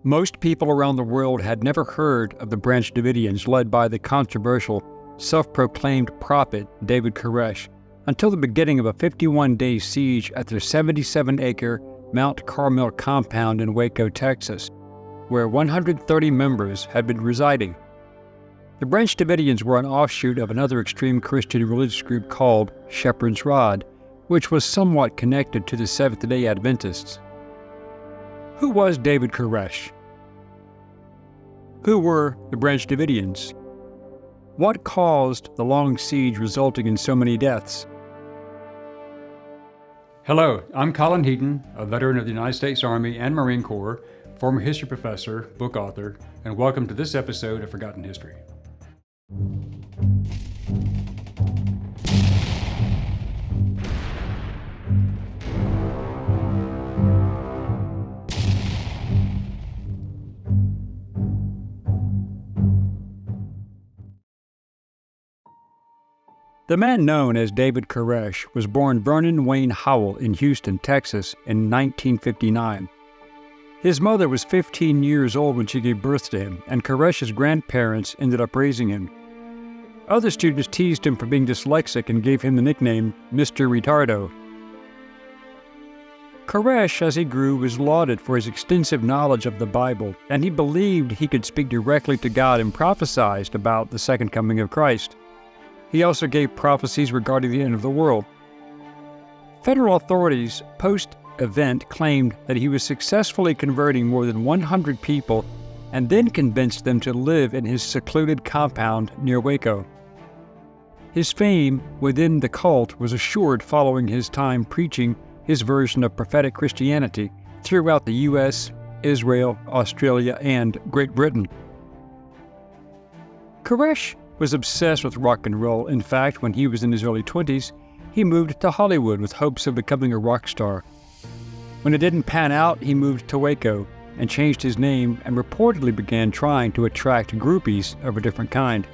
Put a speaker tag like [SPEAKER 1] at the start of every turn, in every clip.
[SPEAKER 1] Most people around the world had never heard of the Branch Davidians led by the controversial, self-proclaimed prophet David Koresh until the beginning of a 51-day siege at their 77-acre Mount Carmel compound in Waco, Texas, where 130 members had been residing. The Branch Davidians were an offshoot of another extreme Christian religious group called Shepherd's Rod, which was somewhat connected to the Seventh-day Adventists. Who was David Koresh? Who were the Branch Davidians? What caused the long siege resulting in so many deaths?
[SPEAKER 2] Hello, I'm Colin Heaton, a veteran of the United States Army and Marine Corps, former history professor, book author, and welcome to this episode of Forgotten History.
[SPEAKER 1] The man known as David Koresh was born Vernon Wayne Howell in Houston, Texas in 1959. His mother was 15 years old when she gave birth to him, and Koresh's grandparents ended up raising him. Other students teased him for being dyslexic and gave him the nickname Mr. Retardo. Koresh, as he grew, was lauded for his extensive knowledge of the Bible, and he believed he could speak directly to God and prophesied about the second coming of Christ. He also gave prophecies regarding the end of the world. Federal authorities post-event claimed that he was successfully converting more than 100 people and then convinced them to live in his secluded compound near Waco. His fame within the cult was assured following his time preaching his version of prophetic Christianity throughout the U.S., Israel, Australia, and Great Britain. Koresh was obsessed with rock and roll. In fact, when he was in his early 20s, he moved to Hollywood with hopes of becoming a rock star. When it didn't pan out, he moved to Waco and changed his name and reportedly began trying to attract groupies of a different kind.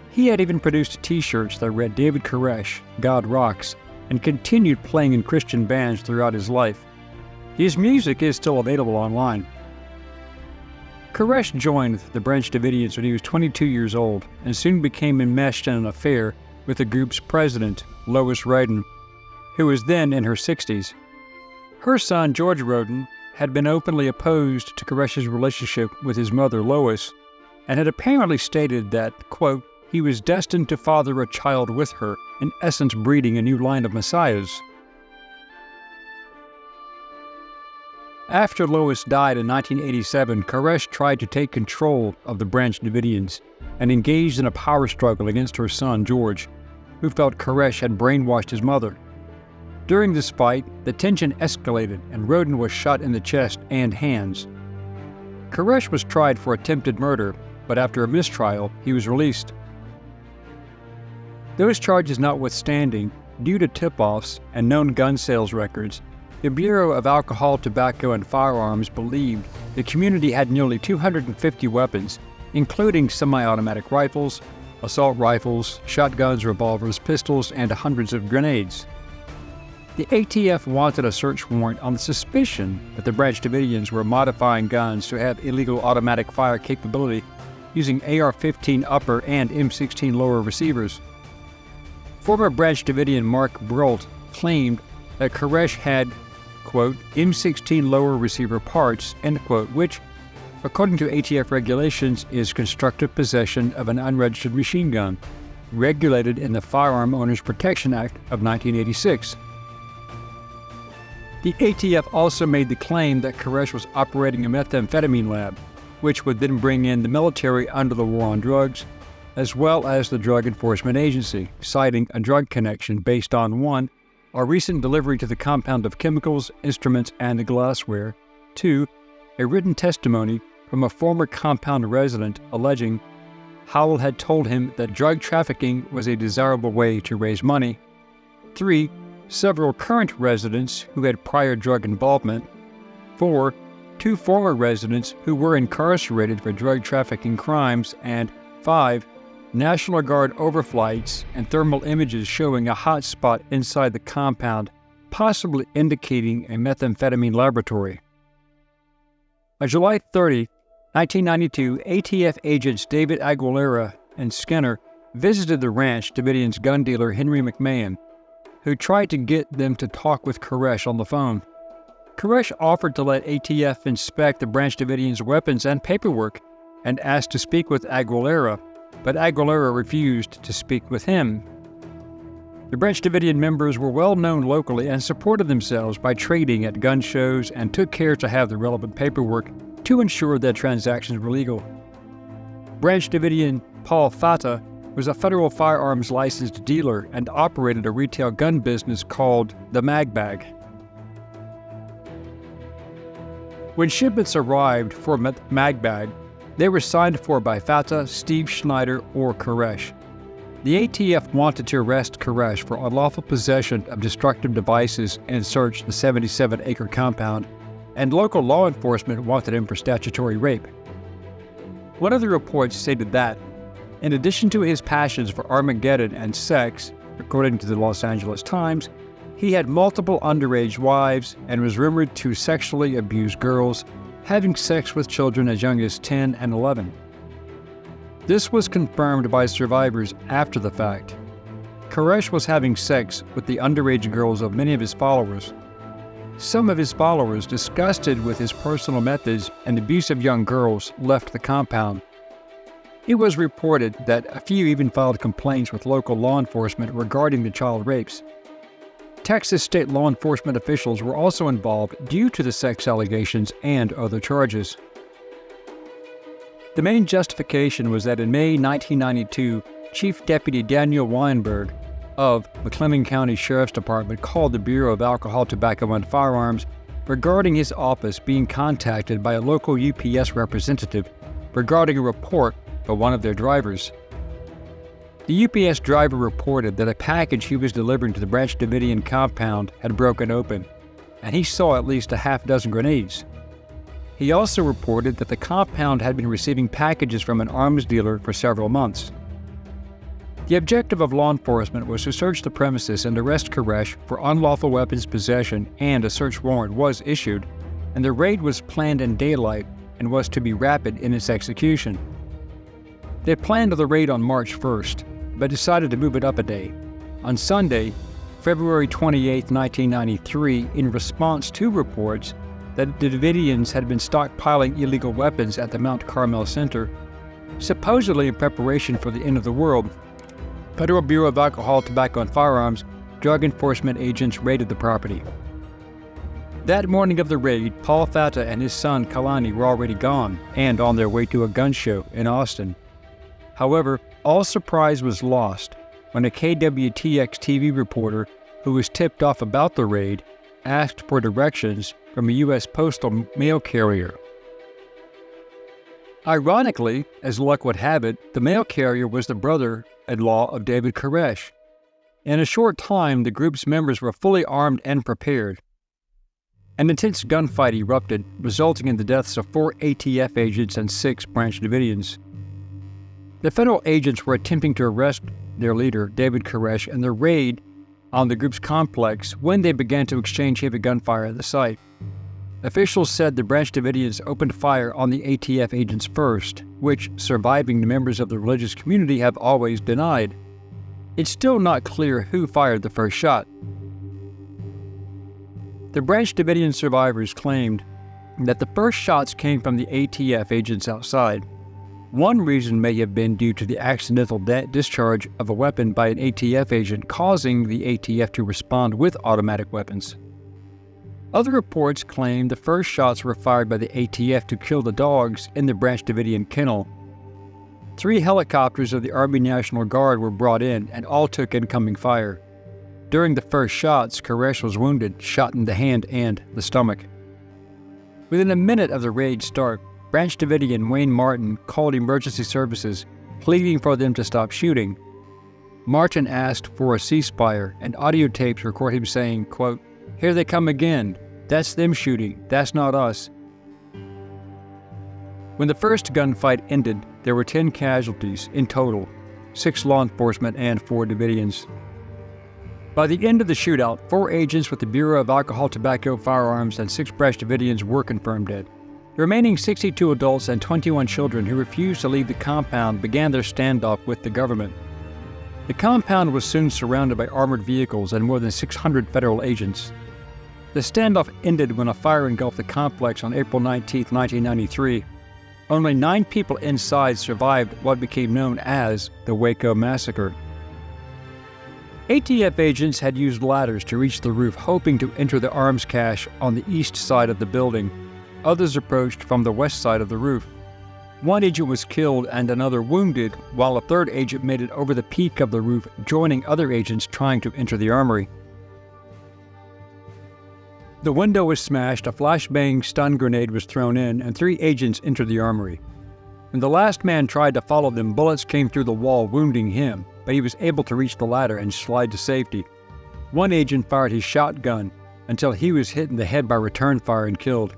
[SPEAKER 1] He had even produced t-shirts that read David Koresh, God Rocks, and continued playing in Christian bands throughout his life. His music is still available online. Koresh joined the Branch Davidians when he was 22 years old and soon became enmeshed in an affair with the group's president, Lois Roden, who was then in her 60s. Her son, George Roden, had been openly opposed to Koresh's relationship with his mother, Lois, and had apparently stated that, quote, he was destined to father a child with her, in essence breeding a new line of messiahs. After Lois died in 1987, Koresh tried to take control of the Branch Davidians and engaged in a power struggle against her son, George, who felt Koresh had brainwashed his mother. During this fight, the tension escalated and Roden was shot in the chest and hands. Koresh was tried for attempted murder, but after a mistrial, he was released. Those charges notwithstanding, due to tip-offs and known gun sales records, the Bureau of Alcohol, Tobacco, and Firearms believed the community had nearly 250 weapons, including semi-automatic rifles, assault rifles, shotguns, revolvers, pistols, and hundreds of grenades. The ATF wanted a search warrant on the suspicion that the Branch Davidians were modifying guns to have illegal automatic fire capability using AR-15 upper and M16 lower receivers. Former Branch Davidian Mark Brolt claimed that Koresh had, quote, M16 lower receiver parts, end quote, which, according to ATF regulations, is constructive possession of an unregistered machine gun, regulated in the Firearm Owners Protection Act of 1986. The ATF also made the claim that Koresh was operating a methamphetamine lab, which would then bring in the military under the war on drugs, as well as the Drug Enforcement Agency, citing a drug connection based on 1, a recent delivery to the compound of chemicals, instruments, and glassware, 2, a written testimony from a former compound resident alleging Howell had told him that drug trafficking was a desirable way to raise money, 3, several current residents who had prior drug involvement, 4, 2 former residents who were incarcerated for drug trafficking crimes, and 5, National Guard overflights and thermal images showing a hot spot inside the compound, possibly indicating a methamphetamine laboratory. On July 30, 1992, ATF agents David Aguilera and Skinner visited the Branch Davidians gun dealer Henry McMahon, who tried to get them to talk with Koresh on the phone. Koresh offered to let ATF inspect the Branch Davidians' weapons and paperwork and asked to speak with Aguilera, but Aguilera refused to speak with him. The Branch Davidian members were well known locally and supported themselves by trading at gun shows and took care to have the relevant paperwork to ensure that transactions were legal. Branch Davidian Paul Fata was a federal firearms licensed dealer and operated a retail gun business called the Mag Bag. When shipments arrived for Mag Bag, they were signed for by Fata, Steve Schneider, or Koresh. The ATF wanted to arrest Koresh for unlawful possession of destructive devices and search the 77-acre compound, and local law enforcement wanted him for statutory rape. One of the reports stated that, in addition to his passions for Armageddon and sex, according to the Los Angeles Times, he had multiple underage wives and was rumored to sexually abuse girls, having sex with children as young as 10 and 11. This was confirmed by survivors after the fact. Koresh was having sex with the underage girls of many of his followers. Some of his followers, disgusted with his personal methods and abuse of young girls, left the compound. It was reported that a few even filed complaints with local law enforcement regarding the child rapes. Texas state law enforcement officials were also involved due to the sex allegations and other charges. The main justification was that in May 1992, Chief Deputy Daniel Weinberg of McLennan County Sheriff's Department called the Bureau of Alcohol, Tobacco, and Firearms regarding his office being contacted by a local UPS representative regarding a report by one of their drivers. The UPS driver reported that a package he was delivering to the Branch Davidian compound had broken open, and he saw at least a half dozen grenades. He also reported that the compound had been receiving packages from an arms dealer for several months. The objective of law enforcement was to search the premises and arrest Koresh for unlawful weapons possession, and a search warrant was issued, and the raid was planned in daylight and was to be rapid in its execution. They planned the raid on March 1st, but decided to move it up a day. On Sunday, February 28, 1993, in response to reports that the Davidians had been stockpiling illegal weapons at the Mount Carmel Center, supposedly in preparation for the end of the world, Federal Bureau of Alcohol, Tobacco, and Firearms drug enforcement agents raided the property. That morning of the raid, Paul Fata and his son Kalani were already gone and on their way to a gun show in Austin. However, all surprise was lost when a KWTX TV reporter who was tipped off about the raid asked for directions from a U.S. postal mail carrier. Ironically, as luck would have it, the mail carrier was the brother-in-law of David Koresh. In a short time, the group's members were fully armed and prepared. An intense gunfight erupted, resulting in the deaths of 4 ATF agents and 6 Branch Davidians. The federal agents were attempting to arrest their leader, David Koresh, in the raid on the group's complex when they began to exchange heavy gunfire at the site. Officials said the Branch Davidians opened fire on the ATF agents first, which surviving members of the religious community have always denied. It's still not clear who fired the first shot. The Branch Davidian survivors claimed that the first shots came from the ATF agents outside. One reason may have been due to the accidental discharge of a weapon by an ATF agent, causing the ATF to respond with automatic weapons. Other reports claim the first shots were fired by the ATF to kill the dogs in the Branch Davidian kennel. 3 helicopters of the Army National Guard were brought in and all took incoming fire. During the first shots, Koresh was wounded, shot in the hand and the stomach. Within a minute of the raid's start, Branch Davidian Wayne Martin called emergency services, pleading for them to stop shooting. Martin asked for a ceasefire, and audio tapes record him saying, quote, "Here they come again. That's them shooting. That's not us." When the first gunfight ended, there were 10 casualties in total, 6 law enforcement and 4 Davidians. By the end of the shootout, 4 agents with the Bureau of Alcohol, Tobacco, Firearms, and 6 Branch Davidians were confirmed dead. The remaining 62 adults and 21 children who refused to leave the compound began their standoff with the government. The compound was soon surrounded by armored vehicles and more than 600 federal agents. The standoff ended when a fire engulfed the complex on April 19, 1993. Only 9 people inside survived what became known as the Waco Massacre. ATF agents had used ladders to reach the roof, hoping to enter the arms cache on the east side of the building. Others approached from the west side of the roof. One agent was killed and another wounded, while a third agent made it over the peak of the roof, joining other agents trying to enter the armory. The window was smashed, a flashbang stun grenade was thrown in, and 3 agents entered the armory. When the last man tried to follow them, bullets came through the wall, wounding him, but he was able to reach the ladder and slide to safety. One agent fired his shotgun until he was hit in the head by return fire and killed.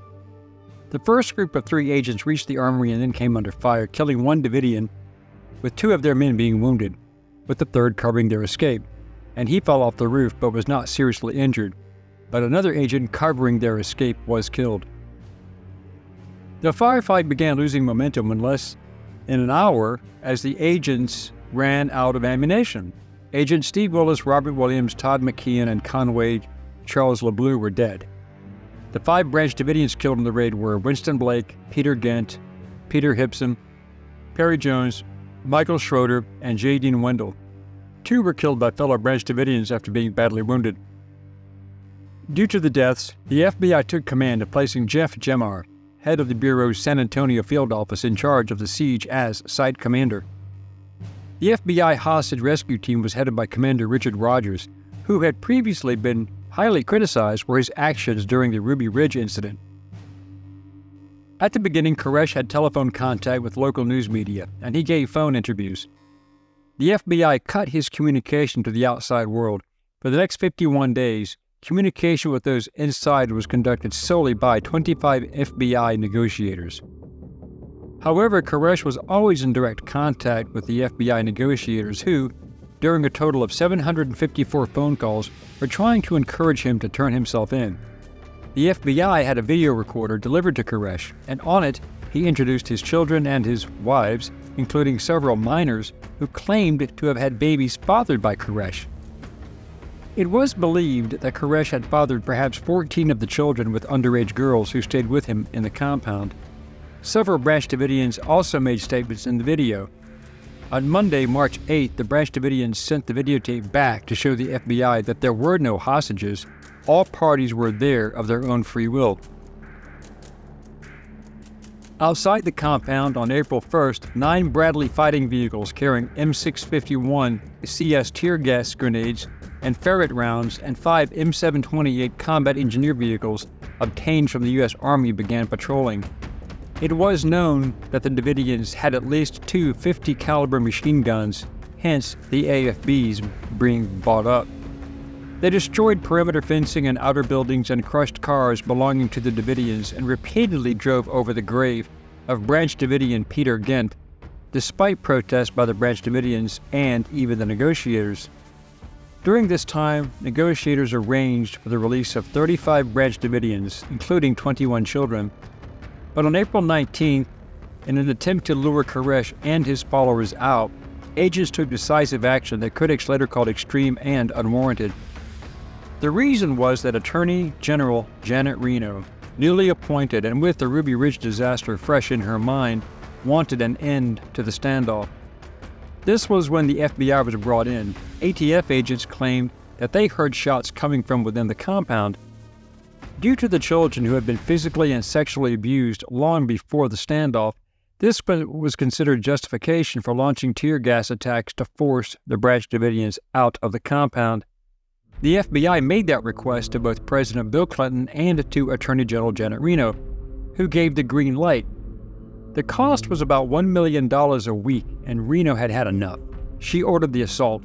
[SPEAKER 1] The first group of 3 agents reached the armory and then came under fire, killing 1 Davidian, with 2 of their men being wounded, with the third covering their escape, and he fell off the roof but was not seriously injured, but another agent covering their escape was killed. The firefight began losing momentum in less than an hour as the agents ran out of ammunition. Agents Steve Willis, Robert Williams, Todd McKeon, and Conway Charles LeBleu were dead. The 5 Branch Davidians killed in the raid were Winston Blake, Peter Gent, Peter Hipson, Perry Jones, Michael Schroeder, and J. Dean Wendell. 2 were killed by fellow Branch Davidians after being badly wounded. Due to the deaths, the FBI took command of placing Jeff Gemar, head of the Bureau's San Antonio field office, in charge of the siege as site commander. The FBI hostage rescue team was headed by Commander Richard Rogers, who had previously been highly criticized for his actions during the Ruby Ridge incident. At the beginning, Koresh had telephone contact with local news media, and he gave phone interviews. The FBI cut his communication to the outside world. For the next 51 days, communication with those inside was conducted solely by 25 FBI negotiators. However, Koresh was always in direct contact with the FBI negotiators who, during a total of 754 phone calls, were trying to encourage him to turn himself in. The FBI had a video recorder delivered to Koresh, and on it, he introduced his children and his wives, including several minors who claimed to have had babies fathered by Koresh. It was believed that Koresh had fathered perhaps 14 of the children with underage girls who stayed with him in the compound. Several Branch Davidians also made statements in the video. On Monday, March 8th, the Branch Davidians sent the videotape back to show the FBI that there were no hostages. All parties were there of their own free will. Outside the compound on April 1st, 9 Bradley fighting vehicles carrying M651 CS tear gas grenades and ferret rounds and 5 M728 combat engineer vehicles obtained from the U.S. Army began patrolling. It was known that the Davidians had at least 2 50 caliber machine guns, hence the AFBs being bought up. They destroyed perimeter fencing and outer buildings and crushed cars belonging to the Davidians and repeatedly drove over the grave of Branch Davidian Peter Gent, despite protests by the Branch Davidians and even the negotiators. During this time, negotiators arranged for the release of 35 Branch Davidians, including 21 children. But on April 19th, in an attempt to lure Koresh and his followers out, agents took decisive action that critics later called extreme and unwarranted. The reason was that Attorney General Janet Reno, newly appointed and with the Ruby Ridge disaster fresh in her mind, wanted an end to the standoff. This was when the FBI was brought in. ATF agents claimed that they heard shots coming from within the compound. Due to the children who had been physically and sexually abused long before the standoff, this was considered justification for launching tear gas attacks to force the Branch Davidians out of the compound. The FBI made that request to both President Bill Clinton and to Attorney General Janet Reno, who gave the green light. The cost was about $1 million a week, and Reno had had enough. She ordered the assault.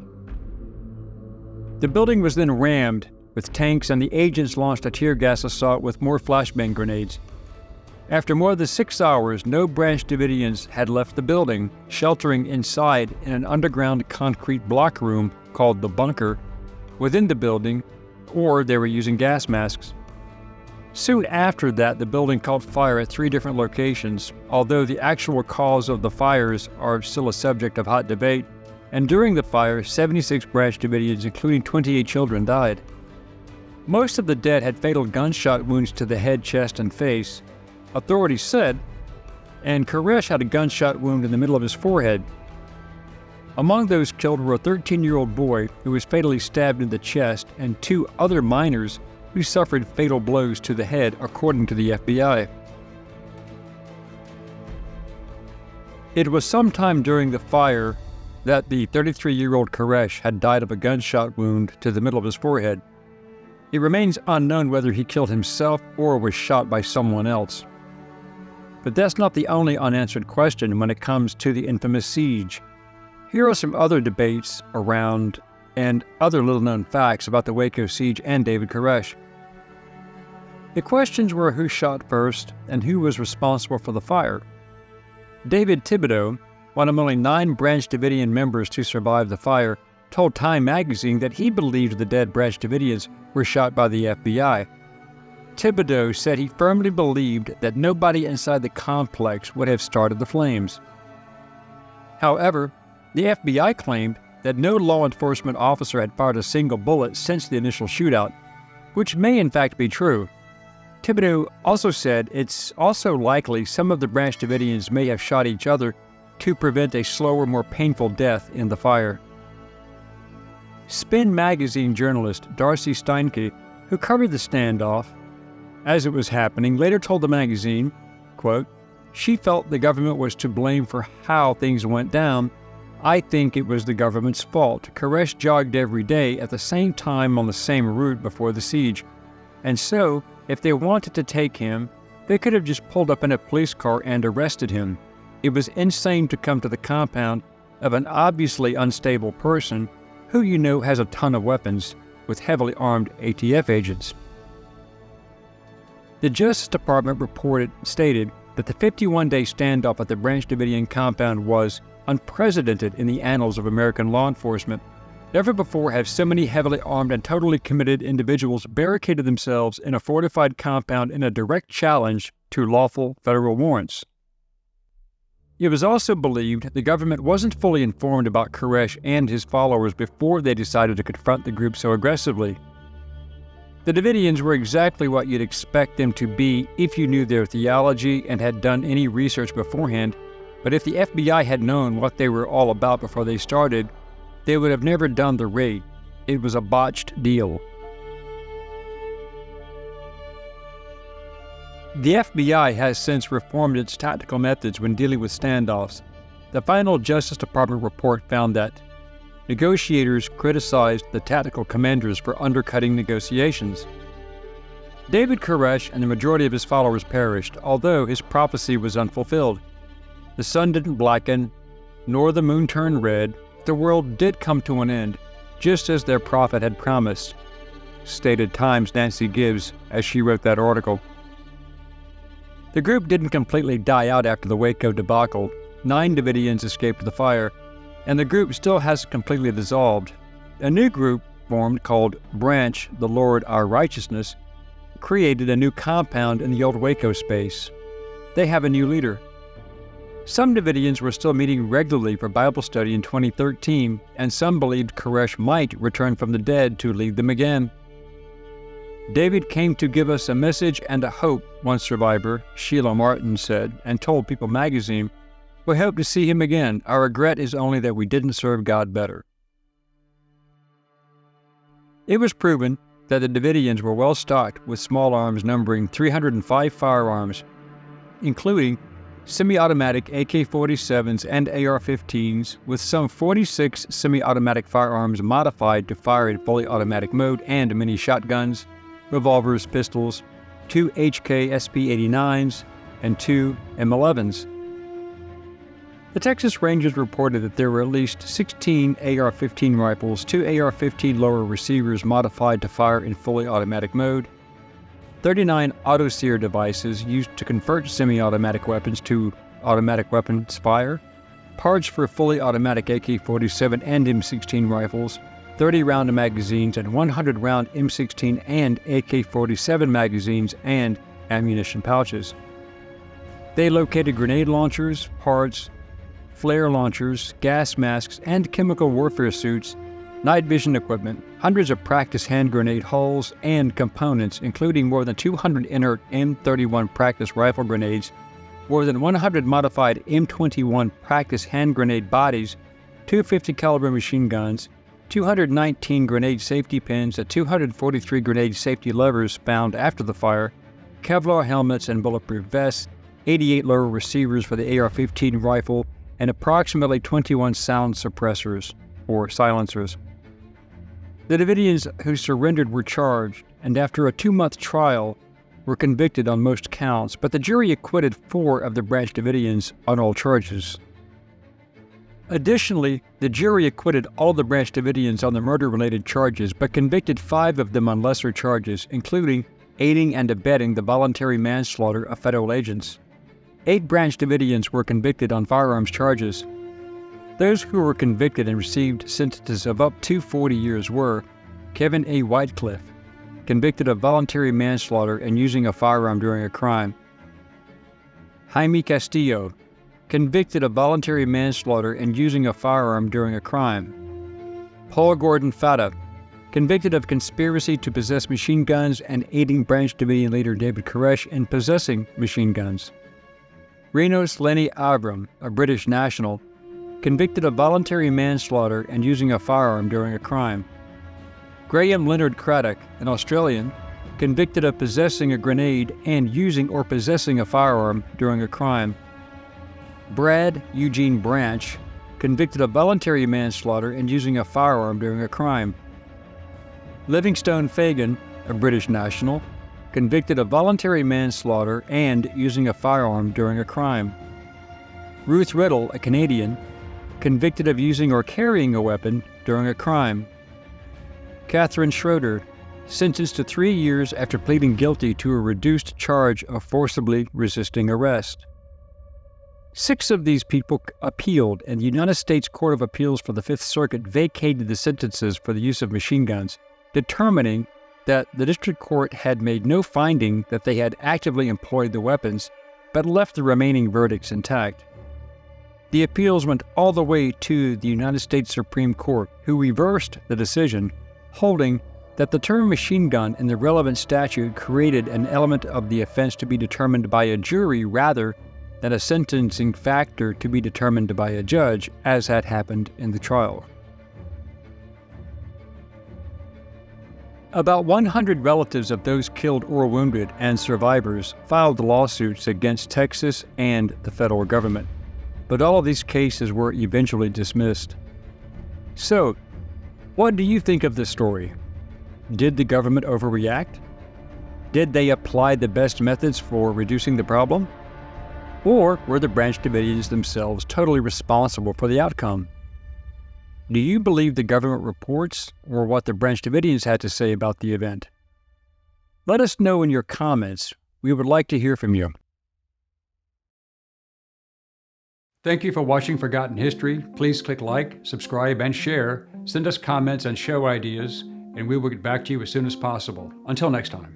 [SPEAKER 1] The building was then rammed with tanks, and the agents launched a tear gas assault with more flashbang grenades. After more than 6 hours, no Branch Davidians had left the building, sheltering inside in an underground concrete block room called the bunker within the building, or they were using gas masks. Soon after that, the building caught fire at 3 different locations, although the actual cause of the fires are still a subject of hot debate, and during the fire, 76 Branch Davidians, including 28 children, died. Most of the dead had fatal gunshot wounds to the head, chest, and face, authorities said, and Koresh had a gunshot wound in the middle of his forehead. Among those killed were a 13-year-old boy who was fatally stabbed in the chest and 2 other minors who suffered fatal blows to the head, according to the FBI. It was sometime during the fire that the 33-year-old Koresh had died of a gunshot wound to the middle of his forehead. It remains unknown whether he killed himself or was shot by someone else. But that's not the only unanswered question when it comes to the infamous siege. Here are some other debates around and other little-known facts about the Waco siege and David Koresh. The questions were who shot first and who was responsible for the fire. David Thibodeau, one of only 9 Branch Davidian members to survive the fire, told Time magazine that he believed the dead Branch Davidians were shot by the FBI. Thibodeau said he firmly believed that nobody inside the complex would have started the flames. However, the FBI claimed that no law enforcement officer had fired a single bullet since the initial shootout, which may in fact be true. Thibodeau also said it's also likely some of the Branch Davidians may have shot each other to prevent a slower, more painful death in the fire. Spin magazine journalist Darcy Steinke, who covered the standoff as it was happening, later told the magazine, quote, "She felt the government was to blame for how things went down. I think it was the government's fault. Koresh jogged every day at the same time on the same route before the siege. And so, if they wanted to take him, they could have just pulled up in a police car and arrested him. It was insane to come to the compound of an obviously unstable person who you know has a ton of weapons with heavily armed ATF agents." The Justice Department stated that the 51-day standoff at the Branch Davidian compound was unprecedented in the annals of American law enforcement. Never before have so many heavily armed and totally committed individuals barricaded themselves in a fortified compound in a direct challenge to lawful federal warrants. It was also believed the government wasn't fully informed about Koresh and his followers before they decided to confront the group so aggressively. The Davidians were exactly what you'd expect them to be if you knew their theology and had done any research beforehand, but if the FBI had known what they were all about before they started, they would have never done the raid. It was a botched deal. The FBI has since reformed its tactical methods when dealing with standoffs. The final Justice Department report found that negotiators criticized the tactical commanders for undercutting negotiations. David Koresh and the majority of his followers perished, although his prophecy was unfulfilled. The sun didn't blacken, nor the moon turn red. The world did come to an end, just as their prophet had promised, stated Time's Nancy Gibbs as she wrote that article. The group didn't completely die out after the Waco debacle. 9 Davidians escaped the fire, and the group still hasn't completely dissolved. A new group formed called Branch, the Lord Our Righteousness, created a new compound in the old Waco space. They have a new leader. Some Davidians were still meeting regularly for Bible study in 2013, and some believed Koresh might return from the dead to lead them again. David came to give us a message and a hope, one survivor, Sheila Martin, said, and told People magazine, "We hope to see him again. Our regret is only that we didn't serve God better." It was proven that the Davidians were well stocked with small arms numbering 305 firearms, including semi-automatic AK-47s and AR-15s, with some 46 semi-automatic firearms modified to fire in fully automatic mode, and many shotguns, revolvers, pistols, 2 HK SP-89s, and 2 M11s. The Texas Rangers reported that there were at least 16 AR-15 rifles, 2 AR-15 lower receivers modified to fire in fully automatic mode, 39 auto-sear devices used to convert semi-automatic weapons to automatic weapons fire, parts for fully automatic AK-47 and M16 rifles, 30-round magazines and 100-round M16 and AK-47 magazines and ammunition pouches. They located grenade launchers, parts, flare launchers, gas masks, and chemical warfare suits, night vision equipment, hundreds of practice hand grenade hulls and components, including more than 200 inert M31 practice rifle grenades, more than 100 modified M21 practice hand grenade bodies, 250 caliber machine guns, 219 grenade safety pins, and 243 grenade safety levers found after the fire, Kevlar helmets and bulletproof vests, 88 lower receivers for the AR-15 rifle, and approximately 21 sound suppressors, or silencers. The Davidians who surrendered were charged, and after a 2-month trial, were convicted on most counts, but the jury acquitted 4 of the Branch Davidians on all charges. Additionally, the jury acquitted all the Branch Davidians on the murder-related charges, but convicted 5 of them on lesser charges, including aiding and abetting the voluntary manslaughter of federal agents. 8 Branch Davidians were convicted on firearms charges. Those who were convicted and received sentences of up to 40 years were Kevin A. Whitecliffe, convicted of voluntary manslaughter and using a firearm during a crime; Jaime Castillo, convicted of voluntary manslaughter and using a firearm during a crime; Paul Gordon Fata, convicted of conspiracy to possess machine guns and aiding Branch Davidian leader David Koresh in possessing machine guns; Renos Lenny Abram, a British national, convicted of voluntary manslaughter and using a firearm during a crime; Graham Leonard Craddock, an Australian, convicted of possessing a grenade and using or possessing a firearm during a crime; Brad Eugene Branch, convicted of voluntary manslaughter and using a firearm during a crime; Livingstone Fagan, a British national, convicted of voluntary manslaughter and using a firearm during a crime; Ruth Riddle, a Canadian, convicted of using or carrying a weapon during a crime; Catherine Schroeder, sentenced to 3 years after pleading guilty to a reduced charge of forcibly resisting arrest. 6 of these people appealed, and the United States Court of Appeals for the Fifth Circuit vacated the sentences for the use of machine guns, determining that the district court had made no finding that they had actively employed the weapons, but left the remaining verdicts intact. The appeals went all the way to the United States Supreme Court, who reversed the decision, holding that the term machine gun in the relevant statute created an element of the offense to be determined by a jury rather than a sentencing factor to be determined by a judge, as had happened in the trial. About 100 relatives of those killed or wounded and survivors filed lawsuits against Texas and the federal government, but all of these cases were eventually dismissed. So, what do you think of this story? Did the government overreact? Did they apply the best methods for reducing the problem? Or were the Branch Davidians themselves totally responsible for the outcome? Do you believe the government reports or what the Branch Davidians had to say about the event? Let us know in your comments. We would like to hear from you.
[SPEAKER 2] Thank you for watching Forgotten History. Please click like, subscribe, and share. Send us comments and show ideas, and we will get back to you as soon as possible. Until next time.